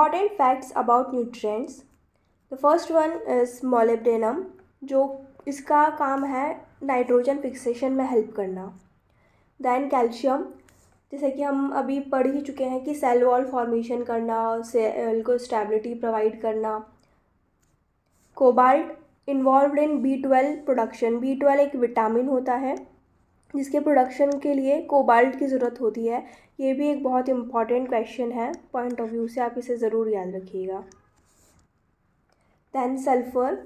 Important facts about nutrients. The first one is molybdenum, जो इसका काम है नाइट्रोजन फिक्सेशन में हेल्प करना. दैन कैल्शियम, जैसे कि हम अभी पढ़ ही चुके हैं कि सेल वॉल फॉर्मेशन करना, सेल को स्टेबिलिटी प्रोवाइड करना. कोबाल्ट, इन्वॉल्व्ड इन B12 प्रोडक्शन. B12 एक विटामिन होता है जिसके प्रोडक्शन के लिए कोबाल्ट की ज़रूरत होती है. ये भी एक बहुत इंपॉर्टेंट क्वेश्चन है पॉइंट ऑफ व्यू से, आप इसे ज़रूर याद रखिएगा. दैन सल्फ़र,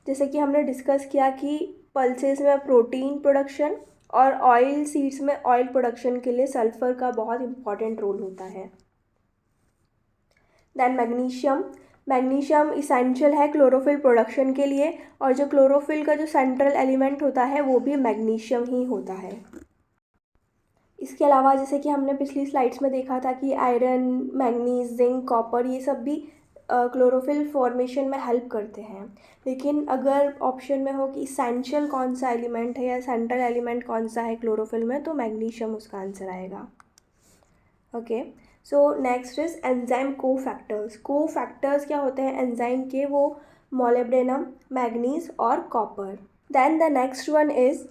जैसे कि हमने डिस्कस किया कि पल्सेस में प्रोटीन प्रोडक्शन और ऑयल सीड्स में ऑयल प्रोडक्शन के लिए सल्फ़र का बहुत इंपॉर्टेंट रोल होता है. दैन मैग्नीशियम, मैग्नीशियम इसेंशियल है क्लोरोफिल प्रोडक्शन के लिए, और जो क्लोरोफिल का जो सेंट्रल एलिमेंट होता है वो भी मैग्नीशियम ही होता है. इसके अलावा जैसे कि हमने पिछली स्लाइड्स में देखा था कि आयरन, मैंगनीज, जिंक, कॉपर, ये सब भी क्लोरोफिल फॉर्मेशन में हेल्प करते हैं. लेकिन अगर ऑप्शन में हो कि इसेंशियल कौन सा एलिमेंट है या सेंट्रल एलिमेंट कौन सा है क्लोरोफिल में, तो मैग्नीशियम उसका आंसर आएगा. Okay, so next is enzyme cofactors. Cofactors क्या होते हैं एंजाइम के? वो मोलिब्डेनम, मैग्नीज और copper. Then the next one is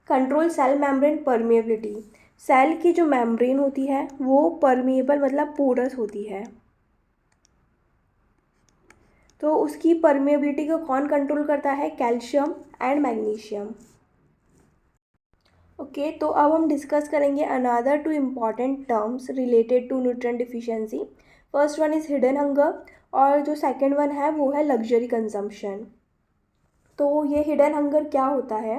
control cell membrane permeability. Cell की जो मेम्ब्रेन होती है वो परमिएबल मतलब पोरस होती है, तो उसकी परमिएबिलिटी को कौन कंट्रोल करता है? Calcium and magnesium. ओके, तो अब हम डिस्कस करेंगे another two important terms related to nutrient deficiency. First one is hidden hunger और जो सेकंड वन है वो है लग्जरी कंजम्पशन. तो ये हिडन हंगर क्या होता है?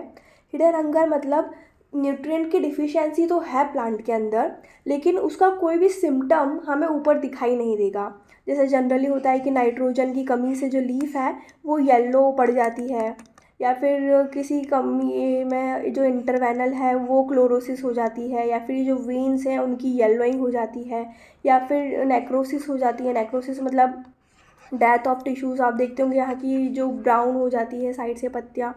हिडन हंगर मतलब न्यूट्रिएंट की डिफिशियंसी तो है प्लांट के अंदर, लेकिन उसका कोई भी सिम्टम हमें ऊपर दिखाई नहीं देगा. जैसे जनरली होता है कि नाइट्रोजन की कमी से जो लीफ है वो येलो पड़ जाती है, या फिर किसी कमी में जो इंटरवेनल है वो क्लोरोसिस हो जाती है, या फिर जो वेन्स हैं उनकी येलोइंग हो जाती है, या फिर नेक्रोसिस हो जाती है. नेक्रोसिस मतलब डेथ ऑफ टिश्यूज़. आप देखते होंगे यहाँ की जो ब्राउन हो जाती है साइड से पत्तियाँ.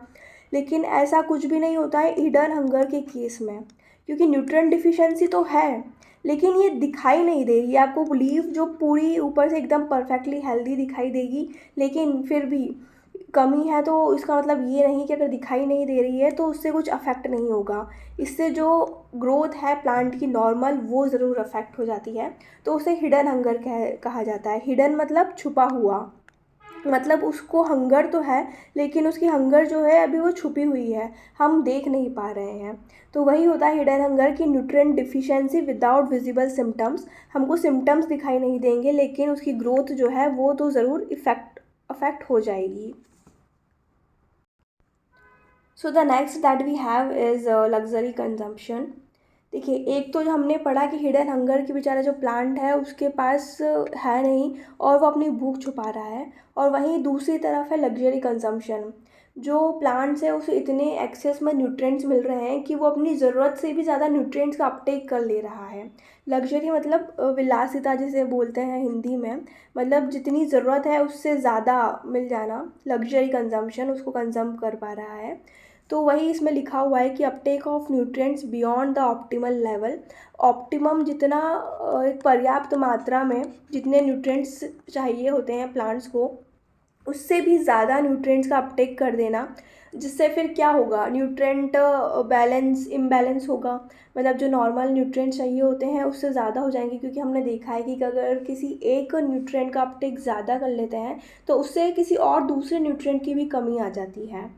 लेकिन ऐसा कुछ भी नहीं होता है हिडन हंगर के केस में, क्योंकि न्यूट्रिएंट डिफिशियंसी तो है लेकिन ये दिखाई नहीं दे रही है. आपको लीफ जो पूरी ऊपर से एकदम परफेक्टली हेल्दी दिखाई देगी, लेकिन फिर भी कमी है, तो इसका मतलब ये नहीं कि अगर दिखाई नहीं दे रही है तो उससे कुछ अफेक्ट नहीं होगा. इससे जो ग्रोथ है प्लांट की नॉर्मल वो ज़रूर अफेक्ट हो जाती है. तो उसे हिडन हंगर कहा जाता है. हिडन मतलब छुपा हुआ, मतलब उसको हंगर तो है लेकिन उसकी हंगर जो है अभी वो छुपी हुई है, हम देख नहीं पा रहे हैं. तो वही होता है हिडन हंगर की nutrient deficiency without visible symptoms. हमको सिम्टम्स दिखाई नहीं देंगे लेकिन उसकी ग्रोथ जो है वो तो ज़रूर अफेक्ट हो जाएगी. So the next that we have is luxury consumption. देखिए, एक तो जो हमने पढ़ा कि हिडन हंगर की बेचारा जो प्लांट है उसके पास है नहीं और वो अपनी भूख छुपा रहा है, और वहीं दूसरी तरफ है लग्जरी कंजम्पशन. जो प्लांट्स है उसे इतने एक्सेस में न्यूट्रिएंट्स मिल रहे हैं कि वो अपनी ज़रूरत से भी ज़्यादा न्यूट्रिएंट्स का अपटेक कर ले रहा है. लग्जरी मतलब विलासिता जिसे बोलते हैं हिंदी में, मतलब जितनी ज़रूरत है उससे ज़्यादा मिल जाना. लग्जरी कंजम्पशन, उसको कंजम कर पा रहा है. तो वही इसमें लिखा हुआ है कि Uptake of nutrients beyond the optimal level. Optimum जितना एक पर्याप्त मात्रा में जितने न्यूट्रिएंट्स चाहिए होते हैं प्लांट्स को, उससे भी ज़्यादा न्यूट्रिएंट्स का अपटेक कर देना, जिससे फिर क्या होगा? न्यूट्रिएंट बैलेंस इम्बैलेंस होगा. मतलब जो नॉर्मल न्यूट्रिएंट्स चाहिए होते हैं उससे ज़्यादा हो जाएंगे, क्योंकि हमने देखा है कि अगर किसी एक न्यूट्रिएंट का अपटेक ज़्यादा कर लेते हैं तो उससे किसी और दूसरे न्यूट्रिएंट की भी कमी आ जाती है.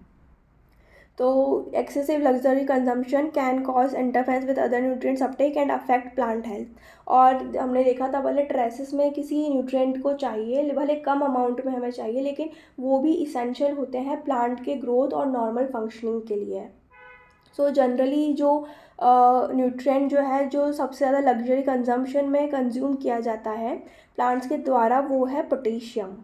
तो excessive luxury consumption can cause interference with other nutrients Uptake and affect plant health. और हमने देखा था भले ट्रेसेस में किसी न्यूट्रिएंट को चाहिए, भले कम अमाउंट में हमें चाहिए, लेकिन वो भी इसेंशियल होते हैं प्लांट के ग्रोथ और नॉर्मल फंक्शनिंग के लिए. सो जनरली जो न्यूट्रिएंट जो है जो सबसे ज़्यादा लग्जरी कंजम्पशन में कंज्यूम किया जाता है प्लांट्स के द्वारा वो है पोटेशियम.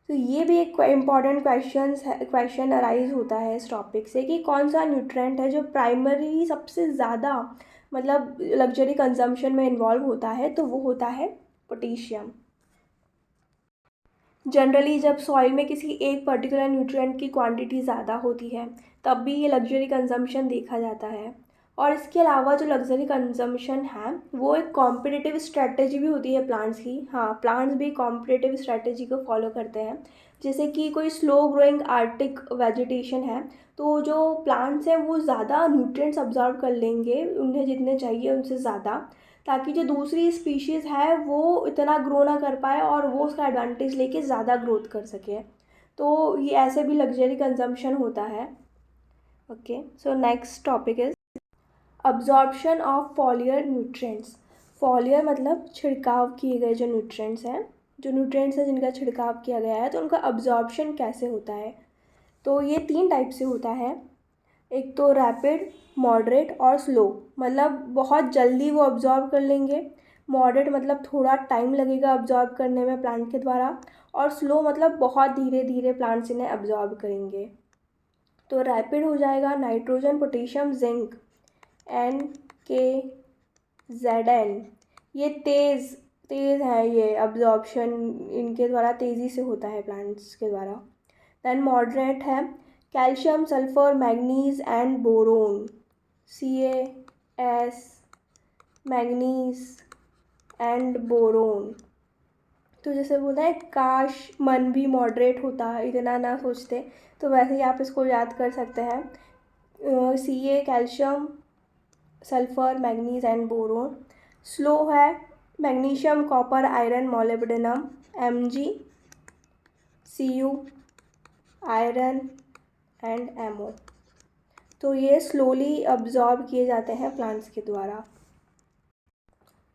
तो ये भी एक इम्पॉर्टेंट क्वेश्चन अराइज होता है इस टॉपिक से कि कौन सा न्यूट्रिएंट है जो प्राइमरी सबसे ज़्यादा मतलब लग्जरी कंजम्पशन में इन्वॉल्व होता है, तो वो होता है पोटेशियम. जनरली जब सॉइल में किसी एक पर्टिकुलर न्यूट्रिएंट की क्वांटिटी ज़्यादा होती है तब भी ये लग्जरी कंजम्पशन देखा जाता है. और इसके अलावा जो लग्जरी कंजम्पशन है वो एक कॉम्पिटिटिव स्ट्रेटजी भी होती है प्लांट्स की। हाँ, प्लांट्स भी कॉम्पिटिटिव स्ट्रेटजी को फॉलो करते हैं। जैसे कि कोई स्लो ग्रोइंग आर्टिक वेजिटेशन है, तो जो प्लांट्स हैं वो ज़्यादा न्यूट्रिएंट्स अब्जॉर्ब कर लेंगे, उन्हें जितने चाहिए उनसे ज़्यादा, ताकि जो दूसरी स्पीशीज़ है वो इतना ग्रो ना कर पाए और वो उसका एडवांटेज लेके ज़्यादा ग्रोथ कर सके। तो ये ऐसे भी लग्जरी कंजम्पशन होता है। Okay, so next topic is absorption of foliar nutrients. Foliar मतलब छिड़काव किए गए जो न्यूट्रिएंट्स हैं, जो न्यूट्रिएंट्स हैं जिनका छिड़काव किया गया है, तो उनका अब्जॉर्प्शन कैसे होता है। तो ये 3 टाइप से होता है। एक तो रैपिड, मॉडरेट और स्लो, मतलब बहुत जल्दी वो अब्जॉर्ब कर लेंगे। मॉडरेट मतलब थोड़ा टाइम लगेगा अब्जॉर्ब करने में प्लांट के द्वारा, और स्लो मतलब बहुत धीरे धीरे प्लांट्स इन्हें अब्जॉर्ब करेंगे। तो रैपिड हो जाएगा नाइट्रोजन, पोटेशियम, जिंक, NKZN। ये तेज़ है, ये अब्जॉर्प्शन इनके द्वारा तेज़ी से होता है प्लांट्स के द्वारा। देन मॉडरेट है calcium, sulphur, manganese and boron, CaS, manganese and boron. तो जैसे बोलते हैं काश मन भी मॉडरेट होता, इतना ना सोचते, तो वैसे ही आप इसको याद कर सकते हैं। Ca calcium, sulphur, manganese and boron. Slow है magnesium, copper, iron, molybdenum, Mg, Cu, iron and MO। तो ये स्लोली अब्जॉर्ब किए जाते हैं प्लांट्स के द्वारा।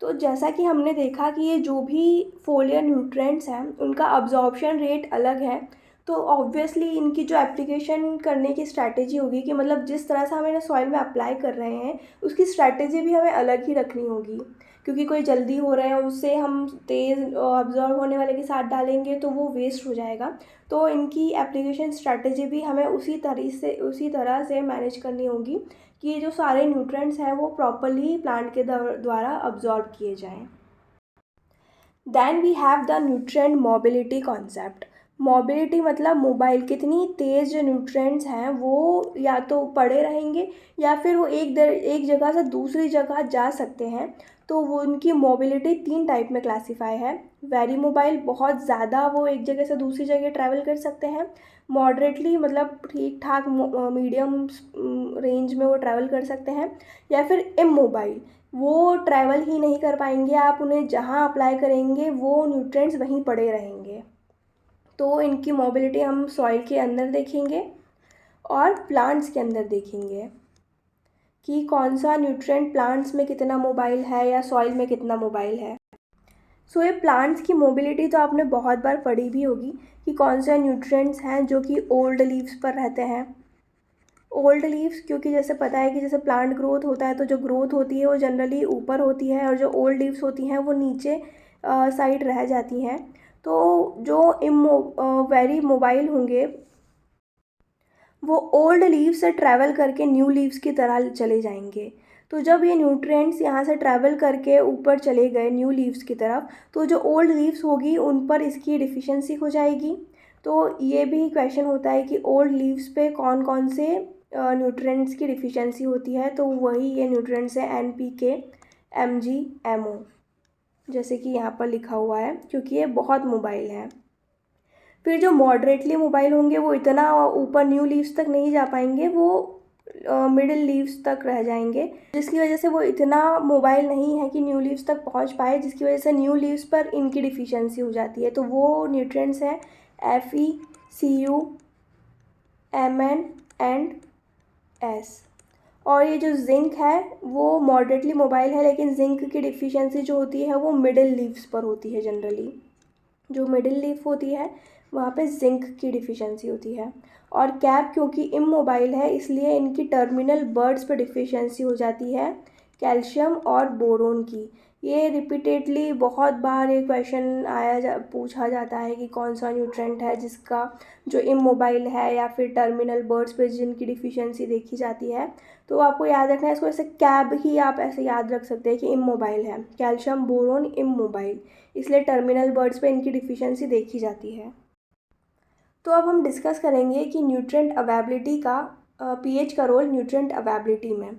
तो जैसा कि हमने देखा कि ये जो भी फोलियर न्यूट्रिएंट्स हैं उनका अब्जॉर्प्शन रेट अलग है, तो ऑब्वियसली इनकी जो एप्लीकेशन करने की स्ट्रैटेजी होगी, कि मतलब जिस तरह से हम इन्हें सॉइल में अप्लाई कर रहे हैं उसकी स्ट्रैटेजी भी हमें अलग ही रखनी होगी। क्योंकि कोई जल्दी हो रहा है उससे हम तेज़ अब्जॉर्ब होने वाले के साथ डालेंगे तो वो वेस्ट हो जाएगा। तो इनकी एप्लीकेशन स्ट्रैटेजी भी हमें उसी तरह से मैनेज करनी होगी कि ये जो सारे न्यूट्रिएंट्स हैं वो प्रॉपरली प्लांट के द्वारा अब्जॉर्ब किए जाएं। Then we have the nutrient mobility concept. Mobility मतलब मोबाइल, कितनी तेज़ जो न्यूट्रिएंट्स हैं वो या तो पड़े रहेंगे या फिर वो एक जगह से दूसरी जगह जा सकते हैं। तो वो उनकी मोबिलिटी 3 टाइप में क्लासीफाई है। वेरी मोबाइल, बहुत ज़्यादा वो एक जगह से दूसरी जगह ट्रैवल कर सकते हैं। मॉडरेटली मतलब ठीक ठाक मीडियम रेंज में वो ट्रैवल कर सकते हैं। या फिर इमोबाइल, वो ट्रैवल ही नहीं कर पाएंगे, आप उन्हें जहाँ अप्लाई करेंगे वो न्यूट्रिएंट्स वहीं पड़े रहेंगे। तो इनकी मोबिलिटी हम सॉइल के अंदर देखेंगे और प्लांट्स के अंदर देखेंगे कि कौन सा न्यूट्रिएंट प्लांट्स में कितना मोबाइल है या सॉइल में कितना मोबाइल है। सो ये प्लांट्स की मोबिलिटी तो आपने बहुत बार पढ़ी भी होगी कि कौन से न्यूट्रिएंट्स हैं जो कि ओल्ड लीव्स पर रहते हैं। ओल्ड लीव्स, क्योंकि जैसे पता है कि जैसे प्लांट ग्रोथ होता है तो जो ग्रोथ होती है वो जनरली ऊपर होती है और जो ओल्ड लीव्स होती हैं वो नीचे साइड रह जाती हैं। तो जो वेरी मोबाइल होंगे वो ओल्ड लीव्स से ट्रैवल करके न्यू लीव्स की तरह चले जाएंगे। तो जब ये न्यूट्रिएंट्स यहाँ से ट्रैवल करके ऊपर चले गए न्यू लीव्स की तरफ, तो जो ओल्ड लीव्स होगी उन पर इसकी डिफिशिएंसी हो जाएगी। तो ये भी क्वेश्चन होता है कि ओल्ड लीव्स पे कौन कौन से न्यूट्रिएंट्स की डिफिशिएंसी होती है, तो वही ये न्यूट्रिएंट्स है NPK, Mg, MO, जैसे कि यहाँ पर लिखा हुआ है, क्योंकि ये बहुत मोबाइल है। फिर जो मॉडरेटली मोबाइल होंगे वो इतना ऊपर न्यू लीव्स तक नहीं जा पाएंगे, वो मिडिल लीव्स तक रह जाएंगे, जिसकी वजह से वो इतना मोबाइल नहीं है कि न्यू लीव्स तक पहुंच पाए, जिसकी वजह से न्यू लीव्स पर इनकी डिफिशिएंसी हो जाती है। तो वो न्यूट्रिएंट्स हैं Fe, Cu, Mn and S। और ये जो जिंक है वो मॉडरेटली मोबाइल है, लेकिन जिंक की डिफिशिएंसी जो होती है वो मिडिल लीव्स पर होती है। जनरली जो मिडिल लीफ होती है वहाँ पे जिंक की डिफिशिएंसी होती है। और कैप क्योंकि इमोबाइल है इसलिए इनकी टर्मिनल बर्ड्स पे डिफिशिएंसी हो जाती है कैल्शियम और बोरोन की। ये रिपीटेडली बहुत बार ये क्वेश्चन पूछा जाता है कि कौन सा न्यूट्रिएंट है जिसका जो इमोबाइल है या फिर टर्मिनल बर्ड्स पे जिनकी डिफिशिएंसी देखी जाती है। तो आपको याद रखना है इसको, ऐसे कैब ही आप ऐसे याद रख सकते हैं कि इमोबाइल है, कैल्शियम बोरोन इमोबाइल, इसलिए टर्मिनल बर्ड्स पे इनकी डिफिशिएंसी देखी जाती है। तो अब हम डिस्कस करेंगे कि न्यूट्रिएंट अवेलेबिलिटी का पीएच का रोल न्यूट्रिएंट अवेलेबिलिटी में।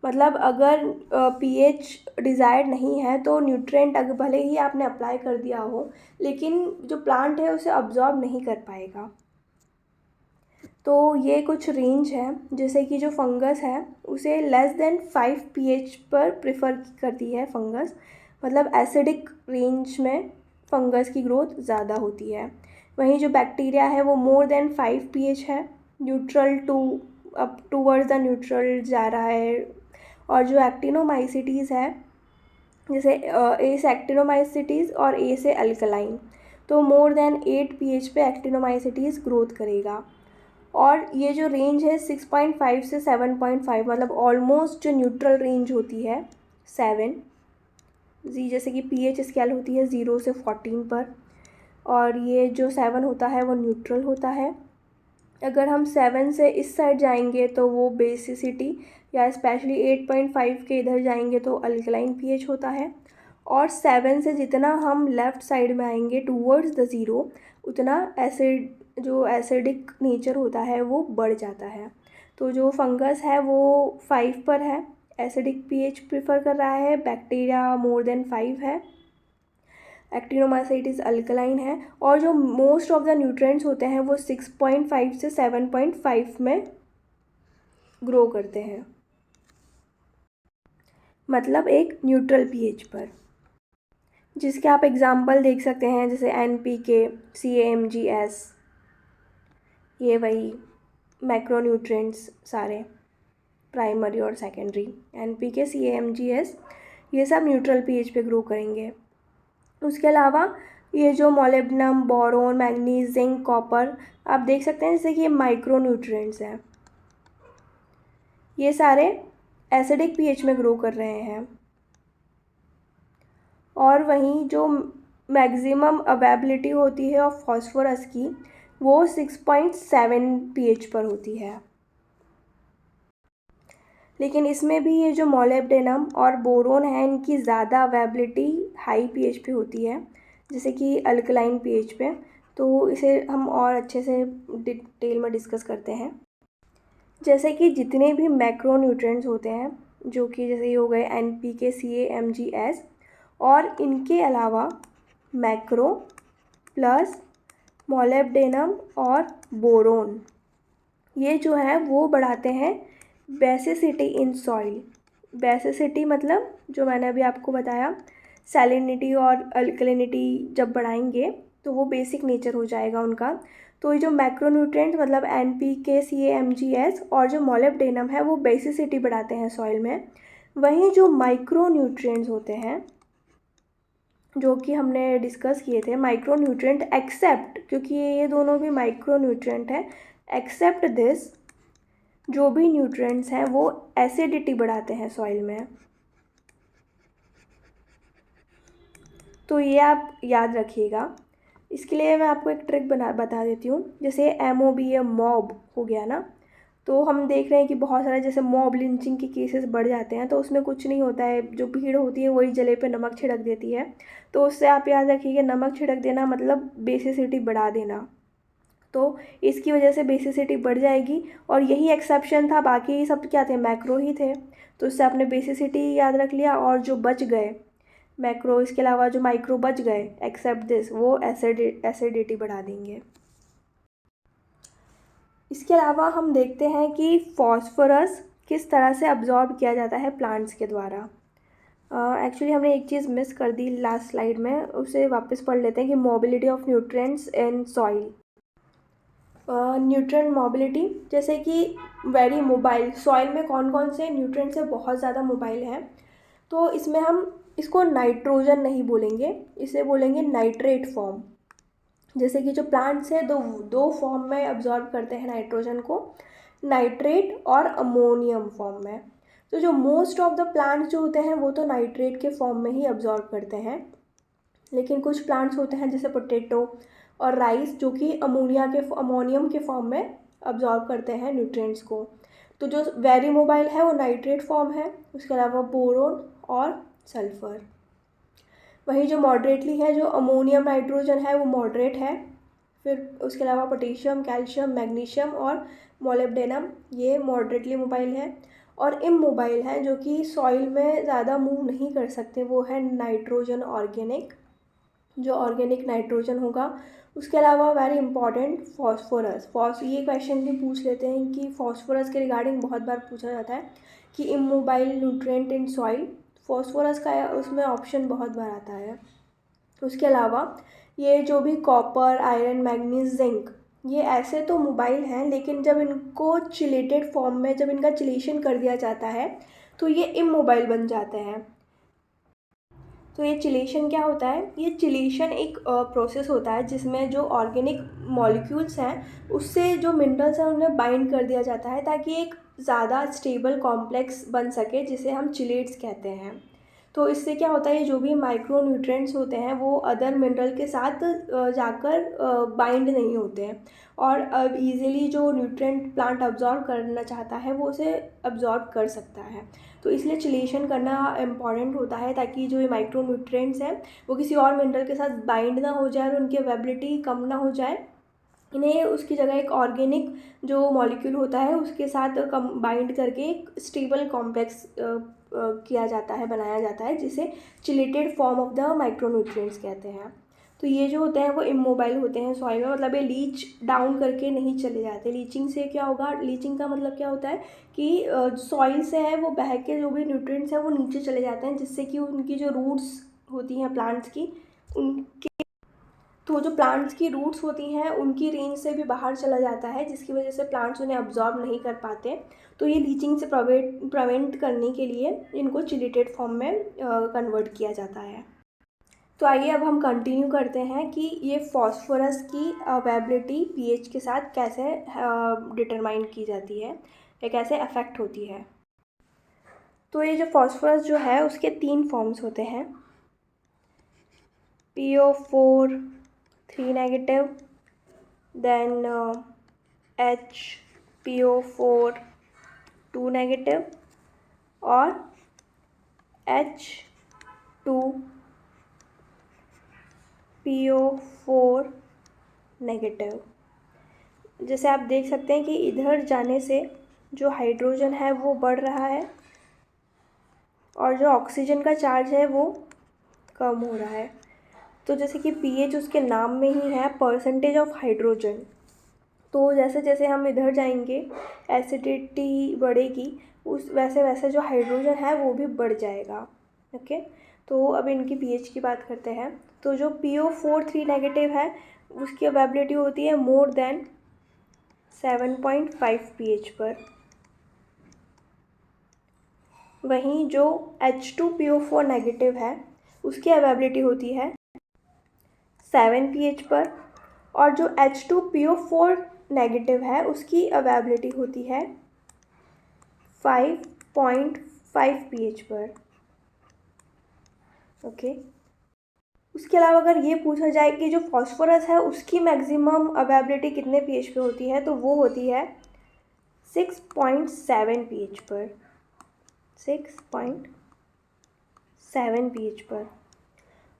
मतलब अगर पीएच डिज़ायर्ड नहीं है तो न्यूट्रिएंट अगर भले ही आपने अप्लाई कर दिया हो, लेकिन जो प्लांट है उसे अब्जॉर्ब नहीं कर पाएगा। तो ये कुछ रेंज है, जैसे कि जो फंगस है उसे लेस देन 5 पीएच पर प्रेफर करती है फंगस, मतलब एसिडिक रेंज में फंगस की ग्रोथ ज़्यादा होती है। वहीं जो बैक्टीरिया है वो मोर देन 5 पीएच है, neutral to up towards the neutral जा रहा है। और जो एक्टिनोमाइसिटीज़ है, जैसे ए से एक्टिनोमाइसिटीज़ और ए से अल्कलाइन, तो मोर देन 8 पीएच पे एक्टिनोमाइसिटीज़ ग्रोथ करेगा। और ये जो रेंज है 6.5 से 7.5, मतलब ऑलमोस्ट जो न्यूट्रल रेंज होती है 7 जी, जैसे कि पीएच स्केल होती है 0 से 14 पर, और ये जो 7 होता है वो न्यूट्रल होता है। अगर हम 7 से इस साइड जाएंगे तो वो बेसिसिटी, या स्पेशली 8.5 के इधर जाएंगे तो अल्कलाइन पीएच होता है। और 7 से जितना हम लेफ़्ट साइड में आएंगे टूवर्ड्स द ज़ीरो, उतना एसिड जो एसिडिक नेचर होता है वो बढ़ जाता है। तो जो फंगस है वो 5 पर है, एसिडिक पीएच प्रेफर कर रहा है, बैक्टीरिया मोर देन 5 है, एक्टिनोमाइसिटीज अल्कलाइन है, और जो मोस्ट ऑफ द न्यूट्रिएंट्स होते हैं वो 6.5 से 7.5 में ग्रो करते हैं, मतलब एक न्यूट्रल पीएच पर। जिसके आप एग्जाम्पल देख सकते हैं, जैसे NPK, CAMGS, ये वही मैक्रोन्यूट्रिएंट्स सारे, प्राइमरी और सेकेंडरी, NPK, CAMGS, ये सब न्यूट्रल पीएच पे ग्रो करेंगे। उसके अलावा ये जो molybdenum, boron, manganese, zinc, copper, आप देख सकते हैं जैसे कि ये माइक्रो न्यूट्रिएंट्स हैं, ये सारे एसिडिक पीएच में ग्रो कर रहे हैं। और वहीं जो मैक्सिमम अवेलेबिलिटी होती है ऑफ फास्फोरस की, वो 6.7 पीएच पर होती है। लेकिन इसमें भी ये जो मोलिब्डेनम और बोरोन है, इनकी ज़्यादा अवेलेबिलिटी हाई पीएच पे होती है, जैसे कि अल्कलाइन पीएच पे। तो इसे हम और अच्छे से डिटेल में डिस्कस करते हैं। जैसे कि जितने भी मैक्रोन्यूट्रिएंट्स होते हैं, जो कि जैसे ये हो गए NPK, CAMGS, और इनके अलावा मैक्रो प्लस मोलिब्डेनम और बोरोन, ये जो है वो बढ़ाते हैं बेसिसिटी इन सॉइल। बेसिसिटी मतलब जो मैंने अभी आपको बताया, सैलिनिटी और अल्कलिनिटी जब बढ़ाएंगे तो वो बेसिक नेचर हो जाएगा उनका। तो ये जो मैक्रोन्यूट्रिएंट मतलब NPK, CAMGS और जो मोलिब्डेनम है वो बेसिसिटी बढ़ाते हैं सॉइल में। वहीं जो माइक्रोन्यूट्रिएंट्स होते हैं, जो कि हमने डिस्कस किए थे, माइक्रोन्यूट्रिएंट एक्सेप्ट, क्योंकि ये दोनों भी माइक्रोन्यूट्रिएंट है, एक्सेप्ट दिस, जो भी न्यूट्रिएंट्स हैं वो एसिडिटी बढ़ाते हैं सॉइल में। तो ये आप याद रखिएगा। इसके लिए मैं आपको एक ट्रिक बता देती हूँ। जैसे MOB या मॉब हो गया ना, तो हम देख रहे हैं कि बहुत सारे जैसे मॉब लिंचिंग के केसेस बढ़ जाते हैं, तो उसमें कुछ नहीं होता है, जो भीड़ होती है वही जले पे नमक छिड़क देती है। तो उससे आप याद रखिए, नमक छिड़क देना मतलब बेसिसिटी बढ़ा देना। तो इसकी वजह से बेसिसिटी बढ़ जाएगी, और यही एक्सेप्शन था, बाकी सब क्या थे, मैक्रो ही थे। तो इससे आपने बेसिसिटी याद रख लिया, और जो बच गए मैक्रो, इसके अलावा जो माइक्रो बच गए एक्सेप्ट दिस, वो एसिडिटी बढ़ा देंगे। इसके अलावा हम देखते हैं कि फॉस्फोरस किस तरह से अब्जॉर्ब किया जाता है प्लांट्स के द्वारा। एक्चुअली हमने एक चीज़ मिस कर दी लास्ट स्लाइड में, उसे वापस पढ़ लेते हैं कि mobility of nutrients in soil. Nutrient mobility, जैसे कि वेरी मोबाइल, सॉइल में कौन कौन से न्यूट्रिएंट्स है बहुत ज़्यादा मोबाइल हैं, तो इसमें हम इसको नाइट्रोजन नहीं बोलेंगे, इसे बोलेंगे नाइट्रेट फॉर्म। जैसे कि जो प्लांट्स है दो फॉर्म में अब्जॉर्ब करते हैं नाइट्रोजन को, नाइट्रेट और अमोनियम फॉर्म में। तो जो मोस्ट ऑफ द प्लांट्स जो होते हैं वो तो नाइट्रेट के फॉर्म में ही अब्जॉर्ब करते हैं, लेकिन कुछ प्लांट्स होते हैं जैसे पोटैटो और राइस, जो कि अमोनियम के फॉर्म में अब्जॉर्ब करते हैं न्यूट्रिएंट्स को। तो जो वेरी मोबाइल है वो नाइट्रेट फॉर्म है, उसके अलावा बोरोन और सल्फ़र। वहीं जो मॉडरेटली है, जो अमोनियम नाइट्रोजन है वो मॉडरेट है। फिर उसके अलावा पोटेशियम, कैल्शियम, मैग्नीशियम और मोलिब्डेनम, ये मॉडरेटली मोबाइल है। और इमोबाइल हैं जो कि सॉइल में ज़्यादा मूव नहीं कर सकते, वो है नाइट्रोजन ऑर्गेनिक, जो ऑर्गेनिक नाइट्रोजन होगा। उसके अलावा वेरी इंपॉर्टेंट फॉस्फोरस। ये क्वेश्चन भी पूछ लेते हैं कि फॉस्फोरस के रिगार्डिंग बहुत बार पूछा जाता है कि immobile nutrient in soil, phosphorus का उसमें ऑप्शन बहुत बार आता है। उसके अलावा ये जो भी कॉपर, आयरन, मैग्नीज, जिंक, ये ऐसे तो मोबाइल हैं, लेकिन जब इनको चिलेटेड फॉर्म में, जब इनका चिलेशन कर दिया जाता है तो ये इमोबाइल बन जाते हैं। तो ये चिलेशन क्या होता है? ये चिलेशन एक प्रोसेस होता है जिसमें जो ऑर्गेनिक मॉलिक्यूल्स हैं उससे जो मिनरल्स हैं उन्हें बाइंड कर दिया जाता है ताकि एक ज़्यादा स्टेबल कॉम्प्लेक्स बन सके, जिसे हम चिलेट्स कहते हैं। तो इससे क्या होता है, ये जो भी माइक्रो न्यूट्रिएंट्स होते हैं वो अदर मिनरल के साथ जाकर बाइंड नहीं होते हैं, और अब ईज़िली जो न्यूट्रिएंट प्लांट अब्जॉर्ब करना चाहता है वो उसे अब्जॉर्ब कर सकता है। तो इसलिए चिलेशन करना इम्पॉर्टेंट होता है ताकि जो ये माइक्रो न्यूट्रिएंट्स हैं वो किसी और मिनरल के साथ बाइंड ना हो जाए और उनकी अवेबिलिटी कम ना हो जाए। इन्हें उसकी जगह एक ऑर्गेनिक जो मॉलिक्यूल होता है उसके साथ कम बाइंड करके एक स्टेबल कॉम्प्लेक्स किया जाता है, बनाया जाता है, जिसे chelated form of the micronutrients कहते हैं। तो ये जो होते हैं वो इमोबाइल होते हैं सॉइल में, मतलब ये लीच डाउन करके नहीं चले जाते। लीचिंग से क्या होगा, लीचिंग का मतलब क्या होता है कि सॉइल से है वो बह के जो भी न्यूट्रिएंट्स हैं वो नीचे चले जाते हैं, जिससे कि उनकी जो रूट्स होती हैं प्लांट्स की, उनके तो जो प्लांट्स की रूट्स होती हैं उनकी रेंज से भी बाहर चला जाता है, जिसकी वजह से प्लांट्स उन्हें अब्जॉर्ब नहीं कर पाते। तो ये लीचिंग से प्रिवेंट करने के लिए इनको चिलेटेड फॉर्म में कन्वर्ट किया जाता है। तो आइए अब हम कंटिन्यू करते हैं कि ये फॉस्फोरस की अवेबिलिटी पीएच के साथ कैसे डिटरमाइन की जाती है या कैसे अफेक्ट होती है। तो ये जो फॉस्फोरस जो है उसके 3 फॉर्म्स होते हैं, PO4 3 negative, then HPO4 2 negative और H2PO4 नेगेटिव। जैसे आप देख सकते हैं कि इधर जाने से जो हाइड्रोजन है वो बढ़ रहा है और जो ऑक्सीजन का चार्ज है वो कम हो रहा है। तो जैसे कि पीएच उसके नाम में ही है, परसेंटेज ऑफ हाइड्रोजन। तो जैसे जैसे हम इधर जाएंगे एसिडिटी बढ़ेगी, उस वैसे वैसे जो हाइड्रोजन है वो भी बढ़ जाएगा। ओके, तो अब इनकी पीएच की बात करते हैं। तो जो PO4 3 नेगेटिव है उसकी अवेबिलिटी होती है मोर देन 7.5 pH पर। वहीं जो H2PO4 नेगेटिव है उसकी अवेबिलिटी होती है 7 pH पर, और जो H2PO4 नेगेटिव है उसकी अवेबिलिटी होती है 5.5 pH पर। ओके, उसके अलावा अगर ये पूछा जाए कि जो फॉस्फोरस है उसकी मैक्सिमम अवेबिलिटी कितने pH पे होती है, तो वो होती है 6.7 pH पर, 6.7 pH पर।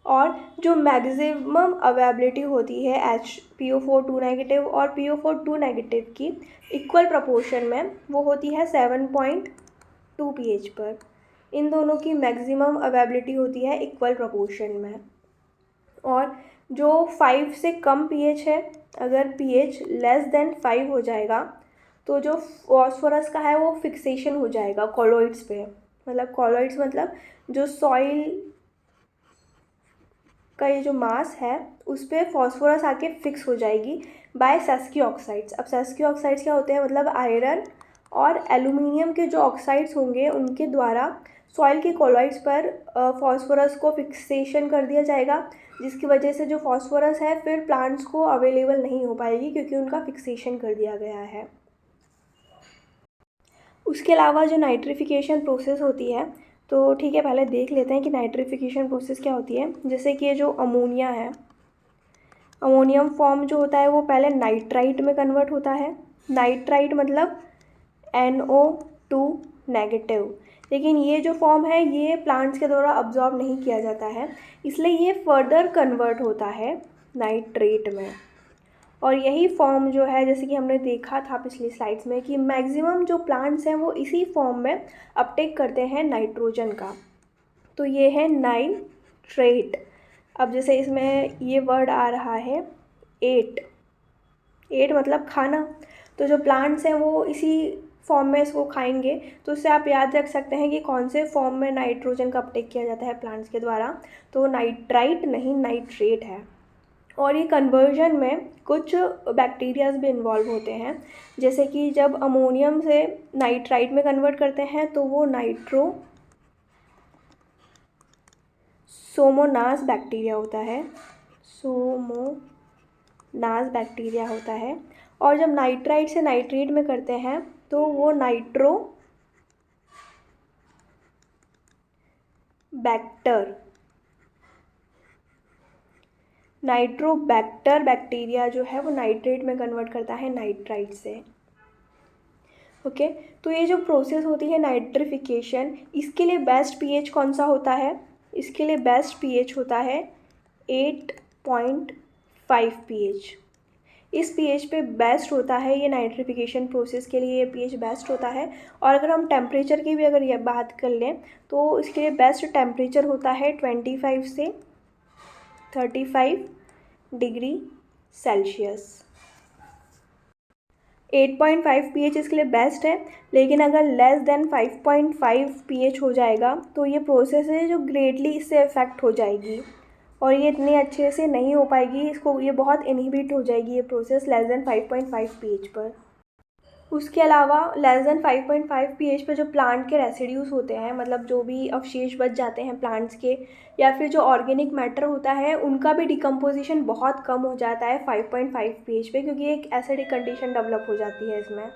और जो मैक्सिमम अवेबिलिटी होती है HPO4 2 नेगेटिव और PO4 2 नेगेटिव की इक्वल प्रपोर्शन में, वो होती है 7.2 pH पर। इन दोनों की मैक्सिमम अवेबिलिटी होती है इक्वल प्रपोर्शन में। और जो 5 से कम pH है, अगर pH लेस देन 5 हो जाएगा तो जो फॉस्फोरस का है वो फिक्सेशन हो जाएगा कॉलोइड्स पे। मतलब कॉलोइड्स मतलब जो सॉइल का ये जो मास है उस पर फॉस्फोरस आके फिक्स हो जाएगी बाय सेस्की ऑक्साइड्स। अब सेस्की ऑक्साइड्स क्या होते हैं, मतलब आयरन और एल्यूमिनियम के जो ऑक्साइड्स होंगे उनके द्वारा सॉइल के कॉलोइड्स पर फॉस्फोरस को फिक्सेशन कर दिया जाएगा, जिसकी वजह से जो फॉस्फोरस है फिर प्लांट्स को अवेलेबल नहीं हो पाएगी क्योंकि उनका फिक्सेशन कर दिया गया है। उसके अलावा जो नाइट्रिफिकेशन प्रोसेस होती है, तो ठीक है पहले देख लेते हैं कि नाइट्रिफिकेशन प्रोसेस क्या होती है। जैसे कि ये जो अमोनिया है, अमोनियम फॉर्म जो होता है वो पहले नाइट्राइट में कन्वर्ट होता है। नाइट्राइट मतलब NO2 नेगेटिव, लेकिन ये जो फॉर्म है ये प्लांट्स के द्वारा अब्जॉर्ब नहीं किया जाता है, इसलिए ये फर्दर कन्वर्ट होता है नाइट्रेट में। और यही फॉर्म जो है, जैसे कि हमने देखा था पिछली स्लाइड्स में, कि मैक्सिमम जो प्लांट्स हैं वो इसी फॉर्म में अपटेक करते हैं नाइट्रोजन का। तो ये है नाइट्रेट। अब जैसे इसमें ये वर्ड आ रहा है एट, एट मतलब खाना। तो जो प्लांट्स हैं वो इसी फॉर्म में इसको खाएंगे। तो उससे आप याद रख सकते हैं कि कौन से फॉर्म में नाइट्रोजन का अपटेक किया जाता है प्लांट्स के द्वारा। तो नाइट्राइट नहीं, नाइट्रेट है। और ये कन्वर्जन में कुछ बैक्टीरियाज भी इन्वॉल्व होते हैं, जैसे कि जब अमोनियम से नाइट्राइट में कन्वर्ट करते हैं तो वो सोमोनास बैक्टीरिया होता है, सोमोनास बैक्टीरिया होता है। और जब नाइट्राइट से नाइट्रेट में करते हैं तो वो नाइट्रोबैक्टर बैक्टीरिया जो है वो नाइट्रेट में कन्वर्ट करता है नाइट्राइट से। ओके, तो ये जो प्रोसेस होती है नाइट्रिफिकेशन, इसके लिए बेस्ट पीएच कौन सा होता है? इसके लिए बेस्ट पीएच होता है 8.5 पीएच। इस पीएच पे बेस्ट होता है ये नाइट्रिफिकेशन प्रोसेस के लिए, ये पीएच बेस्ट होता है। और अगर हम टेम्परेचर की भी अगर ये बात कर लें तो इसके लिए बेस्ट टेम्परेचर होता है 25 से 35 डिग्री सेल्सियस। 8.5 पीएच इसके लिए बेस्ट है, लेकिन अगर लेस देन 5.5 पीएच हो जाएगा तो ये प्रोसेस है जो ग्रेटली इससे अफेक्ट हो जाएगी और ये इतनी अच्छे से नहीं हो पाएगी, इसको ये बहुत इनहिबिट हो जाएगी ये प्रोसेस लेस देन 5.5 पीएच पर। उसके अलावा लेस देन 5.5 पीएच पे जो प्लांट के रेसिड्यूज होते हैं, मतलब जो भी अवशेष बच जाते हैं प्लांट्स के, या फिर जो ऑर्गेनिक मैटर होता है, उनका भी डिकम्पोजिशन बहुत कम हो जाता है 5.5 पीएच पे, क्योंकि एक एसिडिक कंडीशन डेवलप हो जाती है इसमें।